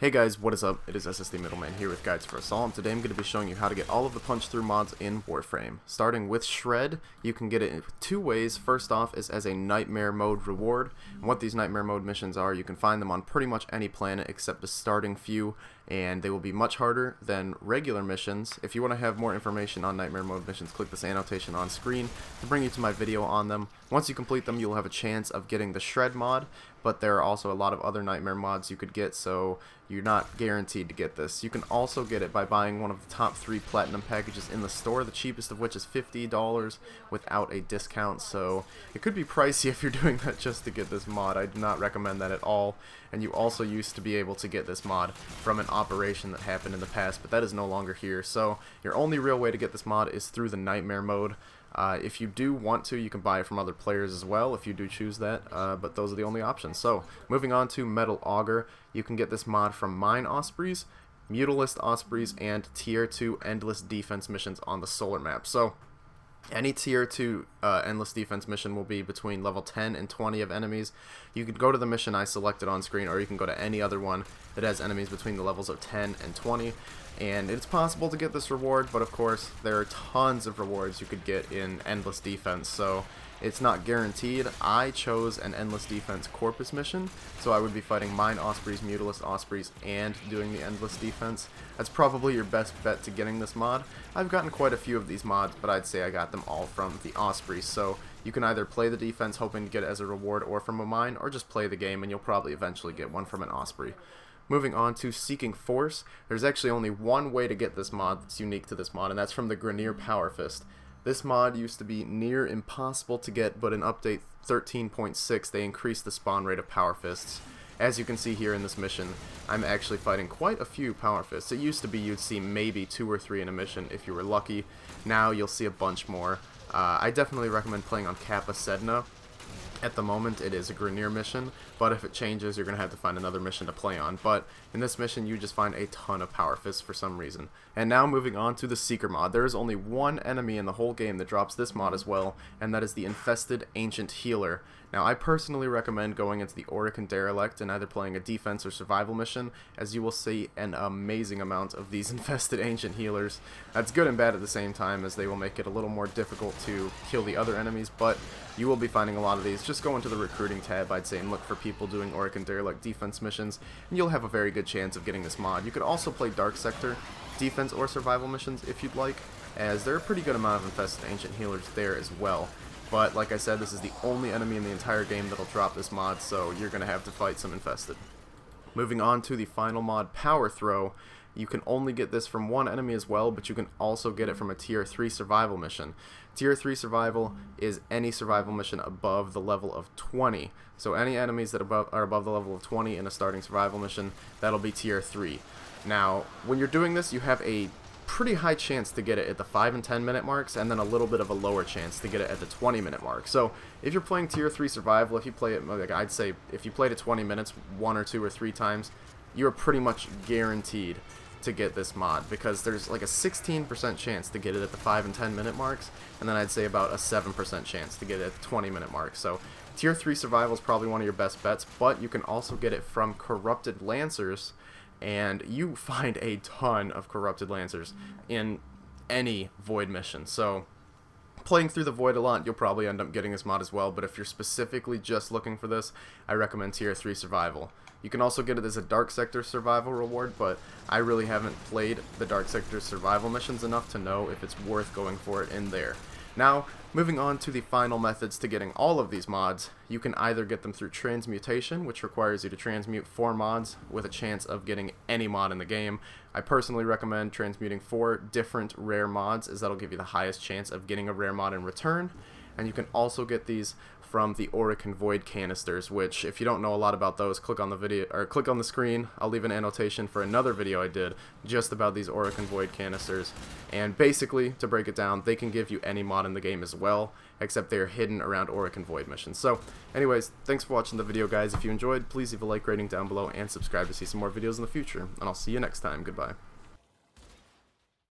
Hey guys, what is up? It is SSD Middleman here with GuidesForUsAll, and today I'm going to be showing you how to get all of the punch-through mods in Warframe. Starting with Shred, you can get it in two ways. First off is as a Nightmare Mode reward, and what these Nightmare Mode missions are, you can find them on pretty much any planet except the starting few, and they will be much harder than regular missions. If you want to have more information on Nightmare Mode missions, click this annotation on screen to bring you to my video on them. Once you complete them, you'll have a chance of getting the Shred mod, but there are also a lot of other Nightmare mods you could get, so you're not guaranteed to get this. You can also get it by buying one of the top 3 platinum packages in the store, the cheapest of which is $50 without a discount, so it could be pricey if you're doing that just to get this mod. I do not recommend that at all, and you also used to be able to get this mod from an operation that happened in the past, but that is no longer here, so your only real way to get this mod is through the Nightmare Mode. If you do want to, you can buy it from other players as well, if you do choose that, but those are the only options. So, moving on to Metal Auger, you can get this mod from Mine Ospreys, Mutalist Ospreys, and Tier 2 Endless Defense missions on the Solar Map. So, any Tier 2 Endless Defense mission will be between level 10 and 20 of enemies. You can go to the mission I selected on screen, or you can go to any other one that has enemies between the levels of 10 and 20. And it's possible to get this reward, but of course there are tons of rewards you could get in Endless Defense, so it's not guaranteed. I chose an Endless Defense Corpus mission, so I would be fighting Mine Ospreys, Mutalist Ospreys, and doing the Endless Defense. That's probably your best bet to getting this mod. I've gotten quite a few of these mods, but I'd say I got them all from the Ospreys, so you can either play the defense hoping to get it as a reward or from a mine, or just play the game and you'll probably eventually get one from an Osprey. Moving on to Seeking Force, there's actually only one way to get this mod that's unique to this mod, and that's from the Grineer Power Fist. This mod used to be near impossible to get, but in update 13.6 they increased the spawn rate of Power Fists. As you can see here in this mission, I'm actually fighting quite a few Power Fists. It used to be you'd see maybe 2 or 3 in a mission if you were lucky. Now you'll see a bunch more. I definitely recommend playing on Kappa Sedna. At the moment it is a Grineer mission, but if it changes you're going to have to find another mission to play on. But in this mission you just find a ton of Power Fists for some reason. And now moving on to the Seeker mod. There is only one enemy in the whole game that drops this mod as well, and that is the Infested Ancient Healer. Now I personally recommend going into the Aurican Derelict and either playing a defense or survival mission, as you will see an amazing amount of these Infested Ancient Healers. That's good and bad at the same time, as they will make it a little more difficult to kill the other enemies, but you will be finding a lot of these. Just go into the recruiting tab, I'd say, and look for people doing Aurican Derelict defense missions, and you'll have a very good chance of getting this mod. You could also play Dark Sector defense or survival missions if you'd like, as there are a pretty good amount of Infested Ancient Healers there as well. But like I said, this is the only enemy in the entire game that'll drop this mod, so you're going to have to fight some Infested. Moving on to the final mod, Power Throw. You can only get this from one enemy as well, but you can also get it from a Tier 3 survival mission. Tier 3 survival is any survival mission above the level of 20. So any enemies that are above the level of 20 in a starting survival mission, that'll be Tier 3. Now, when you're doing this, you have a pretty high chance to get it at the 5 and 10 minute marks, and then a little bit of a lower chance to get it at the 20 minute mark. So if you're playing Tier 3 survival, if you play it, like I'd say, if you played it 20 minutes 1 or 2 or 3 times, you're pretty much guaranteed to get this mod, because there's like a 16% chance to get it at the 5 and 10 minute marks, and then I'd say about a 7% chance to get it at the 20 minute mark. So Tier 3 survival is probably one of your best bets, but you can also get it from Corrupted Lancers, and you find a ton of Corrupted Lancers in any Void mission. So playing through the Void a lot, you'll probably end up getting this mod as well, but if you're specifically just looking for this, I recommend Tier 3 survival. You can also get it as a Dark Sector survival reward, but I really haven't played the Dark Sector survival missions enough to know if it's worth going for it in there. Now, moving on to the final methods to getting all of these mods, you can either get them through transmutation, which requires you to transmute 4 mods with a chance of getting any mod in the game. I personally recommend transmuting 4 different rare mods, as that'll give you the highest chance of getting a rare mod in return. And you can also get these from the Aurican Void canisters, which, if you don't know a lot about those, click on the video or click on the screen. I'll leave an annotation for another video I did just about these Aurican Void canisters. And basically, to break it down, they can give you any mod in the game as well, except they're hidden around Aurican Void missions. So, anyways, thanks for watching the video, guys. If you enjoyed, please leave a like rating down below and subscribe to see some more videos in the future. And I'll see you next time. Goodbye.